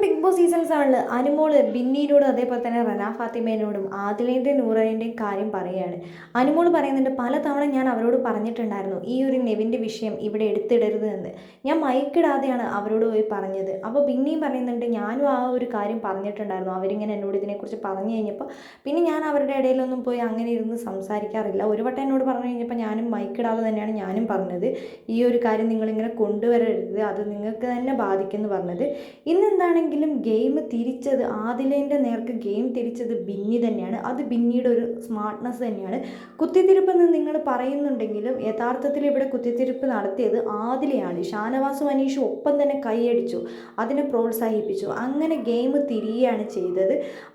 Big boss season 7 Anumol ബിന്നിയോടും അതേപോലെ തന്നെ റന ഫാത്തിമേനോടും ആദിലേൻ്റെയും നൂറേൻ്റെയും കാര്യം പറയുകയാണ്. അനുമോള് പറയുന്നുണ്ട്, പലതവണ ഞാൻ അവരോട് പറഞ്ഞിട്ടുണ്ടായിരുന്നു ഈ ഒരു നെവിൻ്റെ വിഷയം ഇവിടെ എടുത്തിടരുത് എന്ന്. ഞാൻ മൈക്കിടാതെയാണ് അവരോട് പോയി പറഞ്ഞത്. അപ്പോൾ ബിന്നിയും പറയുന്നുണ്ട്, ഞാനും ആ ഒരു കാര്യം പറഞ്ഞിട്ടുണ്ടായിരുന്നു. അവരിങ്ങനെ എന്നോട് ഇതിനെക്കുറിച്ച് പറഞ്ഞു കഴിഞ്ഞപ്പോൾ പിന്നെ ഞാൻ അവരുടെ ഇടയിലൊന്നും പോയി അങ്ങനെ ഇരുന്ന് സംസാരിക്കാറില്ല. ഒരു വട്ടം എന്നോട് പറഞ്ഞു കഴിഞ്ഞപ്പോൾ ഞാനും മൈക്കിടാതെ തന്നെയാണ് ഞാനും പറഞ്ഞത്, ഈ ഒരു കാര്യം നിങ്ങളിങ്ങനെ കൊണ്ടുവരരുത്, അത് നിങ്ങൾക്ക് തന്നെ ബാധിക്കുമെന്ന് പറഞ്ഞത്. ഇന്നെന്താണെങ്കിലും ഗെയിം തിരിച്ചത് ആദിലേൻ്റെ നേർക്ക് ഗെയിം തിരിച്ചത് ബിന്നി തന്നെയാണ്. അത് ബിന്നിയുടെ ഒരു സ്മാർട്ട്നെസ് തന്നെയാണ്. കുത്തിത്തിരിപ്പെന്ന് നിങ്ങൾ പറയുന്നുണ്ടെങ്കിലും യഥാർത്ഥത്തിൽ ഇവിടെ കുത്തിത്തിരിപ്പ് നടത്തിയത് ആദിലയാണ്. ഷാനവാസും അനീഷും ഒപ്പം തന്നെ കൈയടിച്ചു, അതിനെ പ്രോത്സാഹിപ്പിച്ചു. അങ്ങനെ ഗെയിം തിരിയുകയാണ് ചെയ്തത്.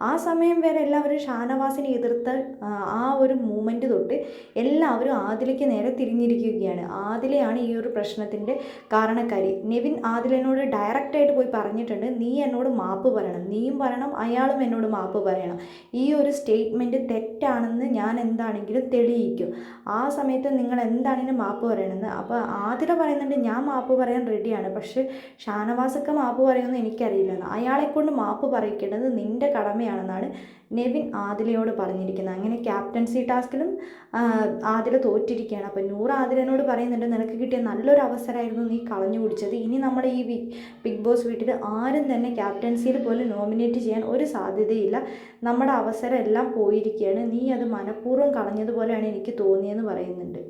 ആ സമയം വരെ എല്ലാവരും ഷാനവാസിനെ എതിർത്ത ആ ഒരു മൂമെൻറ്റ് തൊട്ട് എല്ലാവരും ആദിലയ്ക്ക് നേരെ തിരിഞ്ഞിരിക്കുകയാണ്. ആദിലയാണ് ഈ ഒരു പ്രശ്നത്തിൻ്റെ കാരണക്കാരി. നെവിൻ ആദിലിനോട് ഡയറക്റ്റായിട്ട് പോയി പറഞ്ഞിട്ടുണ്ട്, നീ എന്നോട് മാപ്പ് പറയണം, നീയും പറയണം, അയാളും എന്നോട് മാപ്പ് പറയണം. ഈ ഒരു സ്റ്റേറ്റ്മെൻറ്റ് തെറ്റാണെന്ന് ഞാൻ എന്താണെങ്കിലും തെളിയിക്കും. ആ സമയത്ത് നിങ്ങൾ എന്താണെങ്കിലും മാപ്പ് പറയണമെന്ന്. അപ്പോൾ ആദില പറയുന്നുണ്ട്, ഞാൻ മാപ്പ് പറയാൻ റെഡിയാണ്, പക്ഷേ ഷാനവാസൊക്കെ മാപ്പ് പറയുമെന്ന് എനിക്കറിയില്ലെന്ന്. അയാളെക്കൊണ്ട് മാപ്പ് പറയിക്കേണ്ടത് നിൻ്റെ കടമയാണെന്നാണ് നെവിൻ ആദിലയോട് പറഞ്ഞിരിക്കുന്നത്. അങ്ങനെ ക്യാപ്റ്റൻസി ടാസ്കിലും ആദില തോറ്റിരിക്കുകയാണ്. അപ്പോൾ നൂറ് ആദിലനോട് പറയുന്നുണ്ട്, നിനക്ക് കിട്ടിയ നല്ലൊരു അവസരമായിരുന്നു, നീ കളഞ്ഞു കുടിച്ചത്. ഇനി നമ്മുടെ ഈ ബിഗ് ബോസ് വീട്ടിൽ ആരും തന്നെ ക്യാപ്റ്റൻസിയിൽ പോലും നോമിനേറ്റ് ചെയ്യാൻ ഒരു സാധ്യതയില്ല. നമ്മുടെ അവസരം എല്ലാം പോയിരിക്കുകയാണ്, നീ അത് മനഃപൂർവ്വം കളഞ്ഞതുപോലെയാണ് എനിക്ക് തോന്നിയെന്ന് പറയുന്നുണ്ട്.